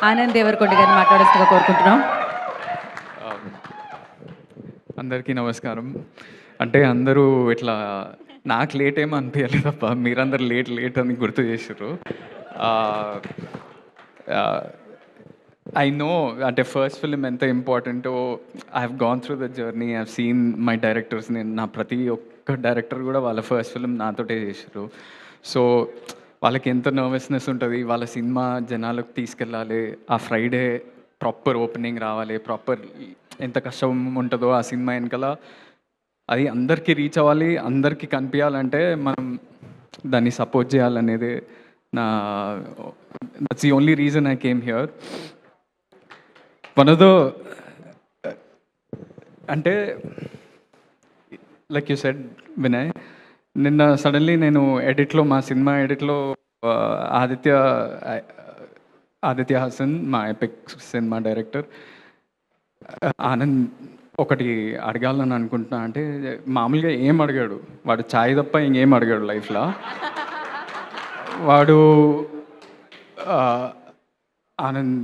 ఆనంద్ దేవరకొండ గారిని మాట్లాడాల్సిందిగా కోరుకుంటున్నాం. అందరికీ నమస్కారం. అంటే అందరూ ఇట్లా నాకు లేట్ ఏమో అనిపించలేదు తప్ప మీరందరూ లేట్ లేట్ అని గుర్తు చేసారు. ఐ నో అంటే ఫస్ట్ ఫిలిం ఎంత ఇంపార్టెంటో I have gone through the journey. I have seen my directors. నేను నా ప్రతి ఒక్క డైరెక్టర్ కూడా వాళ్ళ ఫస్ట్ ఫిలిం నాతోటే చేసారు. సో వాళ్ళకి ఎంత నర్వస్నెస్ ఉంటుంది, వాళ్ళ సినిమా జనాలకు తీసుకెళ్ళాలి, ఆ ఫ్రైడే ప్రాపర్ ఓపెనింగ్ రావాలి, ప్రాపర్ ఎంత కష్టం ఉంటుందో ఆ సినిమా వెనకాల అది అందరికీ రీచ్ అవ్వాలి, అందరికీ కనిపించాలంటే మనం దాన్ని సపోర్ట్ చేయాలనేది నా that's the only reason I came here. One of the అంటే లైక్ యూ సెడ్ వినయ్, నిన్న సడన్లీ నేను ఎడిట్లో మా సినిమా ఎడిట్లో ఆదిత్య హాసన్ మా ఎపిక్ సినిమా డైరెక్టర్ ఆనంద్ ఒకటి అడగాలని అనుకుంటున్నా. అంటే మామూలుగా ఏం అడిగాడు వాడు, ఛాయ్ తప్ప ఇంకేం అడిగాడు లైఫ్లో. వాడు ఆనంద్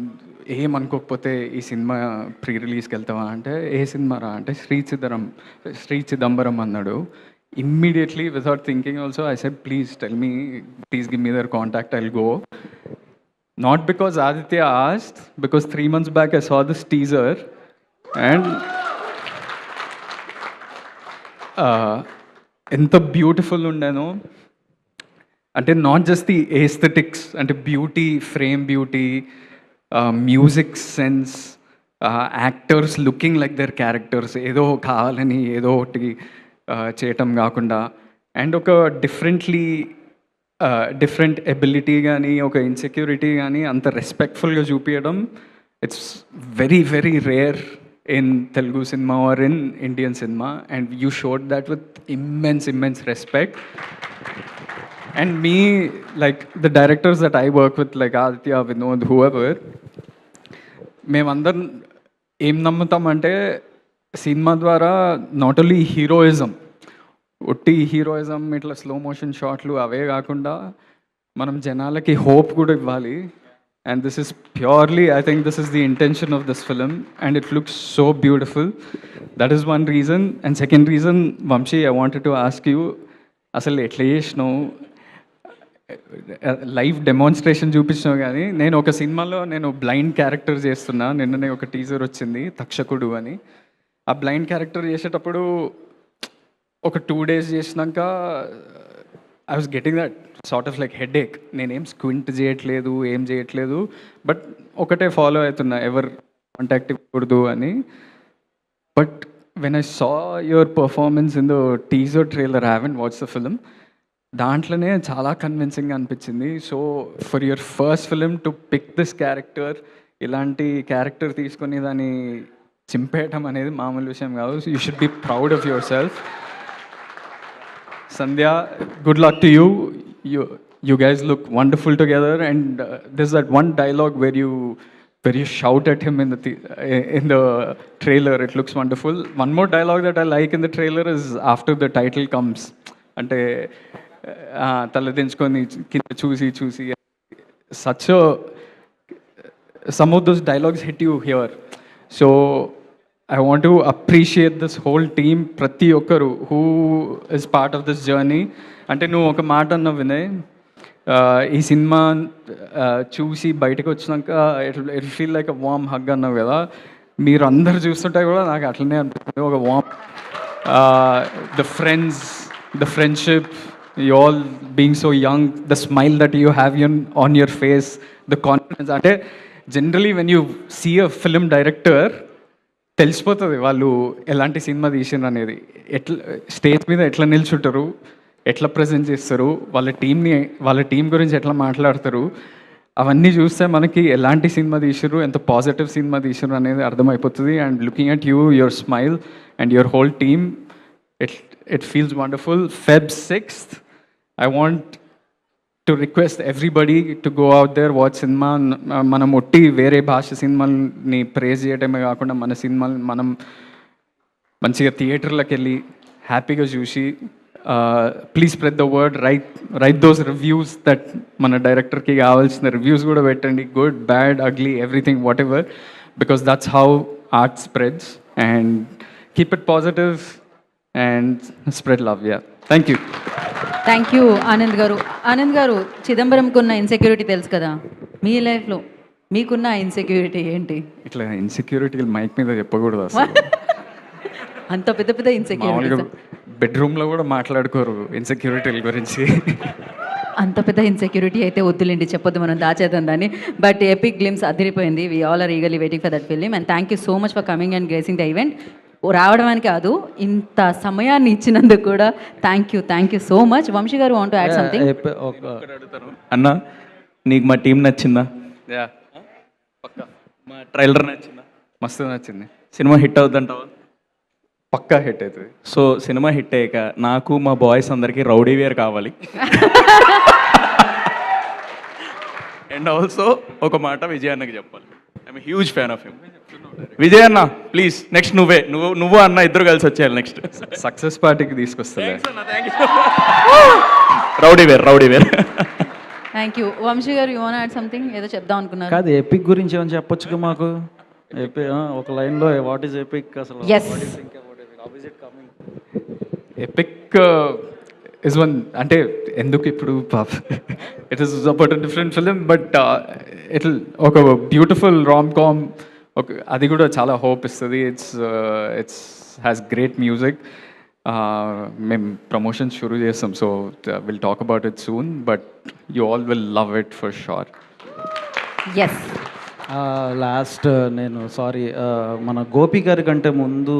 ఏమనుకోకపోతే ఈ సినిమా ప్రీ రిలీజ్కి వెళ్తావా అంటే ఏ సినిమా రా అంటే శ్రీ చిదంబరం అన్నాడు. Immediately without thinking also I said please tell me, please give me their contact, I'll go. Not because Aditya asked, because 3 months back I saw this teaser and ఎంత beautiful ఉండేనో. అంటే not just the aesthetics, అంటే beauty, frame beauty, music sense, actors looking like their characters, ఏదో కావాలని ఏదో ఒకటి చేయటం కాకుండా అండ్ ఒక డిఫరెంట్ ఎబిలిటీ కానీ ఒక ఇన్సెక్యూరిటీ కానీ అంత రెస్పెక్ట్ఫుల్గా చూపించడం it's very very rare in Telugu cinema or in Indian cinema. And you showed that with immense respect. And me like the directors that I work with like Aditya, Vinod, whoever, మేమందరం ఏం నమ్ముతామంటే cinema ద్వారా నాట్ ఓన్లీ హీరోయిజం, ఒట్టి heroism ఇట్లా slow motion షాట్లు అవే కాకుండా మనం జనాలకి హోప్ కూడా ఇవ్వాలి. And this is purely, I think this is the intention of this film and it looks so beautiful. That is one reason. And second reason, Vamshi, I wanted to ask you, అసలు ఎట్లా చేసినావు, live demonstration చూపించినావు. కానీ నేను ఒక సినిమాలో నేను blind character చేస్తున్నా, నిన్ననే ఒక టీజర్ వచ్చింది తక్షకుడు అని. ఆ బ్లైండ్ క్యారెక్టర్ చేసేటప్పుడు ఒక 2 days చేసినాక I was getting that sort of like headache. నేనేం స్క్వింట్ చేయట్లేదు, ఏం చేయట్లేదు, బట్ ఒకటే ఫాలో అవుతున్నా, ఎవరు కాంటాక్ట్ ఇవ్వకూడదు అని. But when I saw your performance in the teaser trailer, I haven't watch the film, దాంట్లోనే చాలా కన్విన్సింగ్గా అనిపించింది. So for your first film to pick this character, ఇలాంటి క్యారెక్టర్ తీసుకొని దాన్ని చింపేయటం అనేది మామూలు విషయం కాదు. You should be proud of yourself. Sandhya, good luck to you. You guys look wonderful together, and there's that one dialogue where you shout at him in the trailer. It looks wonderful. One more dialogue that I like in the trailer is after the title comes. Ante taladinchukoni kinda chusi such a, some of those dialogues hit you here. So I want to appreciate this whole team, ప్రతి ఒక్కరు who is part of this journey. అంటే నువ్వు ఒక మాట అన్నావు వినయ్, ఈ cinema చూసి బయటకు వచ్చినాక it feel like a warm hug అన్నావు కదా. మీరు అందరు చూస్తుంటే కూడా నాకు అట్లనే అనిపిస్తుంది, ఒక warm, the friendship, you all being so young, the smile that you have on your face, the confidence. అంటే generally when you see a film director తెలిసిపోతుంది వాళ్ళు ఎలాంటి సినిమా తీసిండ్రు అనేది. ఎట్లా స్టేజ్ మీద ఎట్లా నిల్చుంటారు, ఎట్లా ప్రజెంట్ చేస్తారు, వాళ్ళ టీం గురించి ఎట్లా మాట్లాడతారు, అవన్నీ చూస్తే మనకి ఎలాంటి సినిమా తీసిర్రు, ఎంత పాజిటివ్ సినిమా తీసిర్రు అనేది అర్థమైపోతుంది. And looking at you, your smile and your whole team, it feels wonderful. Feb 6th, I want to request everybody to go out there, watch cinema. మనం ఒట్టి వేరే భాష సినిమాని ప్రేజ్ చేయడమే కాకుండా మన సినిమాని మనం మంచిగా థియేటర్లకు వెళ్ళి హ్యాపీగా చూసి please spread the word, right those reviews that మన డైరెక్టర్కి కావాల్సిన రివ్యూస్ కూడా పెట్టండి, good bad ugly everything what ever, because that's how art spreads. And keep it positive and spread love. Yeah, thank you. Thank you Anand గారు. ఆనంద్ గారు, చిదంబరంకు ఉన్న insecurity తెలుసు కదా, మీ లైఫ్లో మీకున్న ఇన్సెక్యూరిటీ ఏంటి? ఇట్లా ఇన్సెక్యూరిటీ మైక్ మీద చెప్పకూడదు అసలు. అంత పెద్ద పెద్ద ఇన్సెక్యూరిటీ, బెడ్రూమ్లో కూడా మాట్లాడుకోరు ఇన్సెక్యూరిటీల గురించి. అంత పెద్ద ఇన్సెక్యూరిటీ అయితే వద్దులేండి, చెప్పొద్దు, మనం దాచేద్దాం దాన్ని. బట్ ఎపిక్ గ్లిమ్స్ అదిరిపోయింది. We all are eagerly waiting for that film. And thank you so much for coming and gracing the event. రావడానికి కాదు, ఇంత సమయాన్ని ఇచ్చినందుకు కూడా thank you so much. Vamshi garu want to add something? అన్న, నీకు మా టీం నచ్చిందా? యా, మా ట్రైలర్ నచ్చిందా? మస్తు నచ్చింది. సినిమా హిట్ అవుద్దంటావా? పక్కా హిట్ అవుతుంది. సో సినిమా హిట్ అయ్యాక నాకు మా బాయ్స్ అందరికీ రౌడీ వేర్ కావాలి. అండ్ ఆల్సో ఒక మాట విజయ్ అన్నకి చెప్పాలి. I'm huge fan of him. Vijay అన్న ప్లీజ్, నెక్స్ట్ నువ్వు అన్న ఇద్దరు కలిసి వచ్చేయాలి నెక్స్ట్. సక్సెస్ పార్టీకి తీసుకొస్తుంది. Rowdy Wear. Thank you. Vamshi garu, you want add something? ఏదో చెప్దాం అనుకున్నారు. కాదు, ఎపిక్ గురించి ఏమైనా చెప్పొచ్చుగా మాకు. ఒక లైన్లో వాట్ ఈస్ ఎపిక్ అసలు? ఎస్, ఎపిక్ ఇస్ వన్, అంటే ఎందుకు ఇప్పుడు it is about different film, but it ఒక బ్యూటిఫుల్ రామ్ కామ్, అది కూడా చాలా హోప్ ఇస్తుంది. It's has great music. మేము ప్రమోషన్ షురూ చేస్తాం, so will talk about it soon, but you all will love it for sure. Yes. Last నేను sorry, మన గోపి గారి కంటే ముందు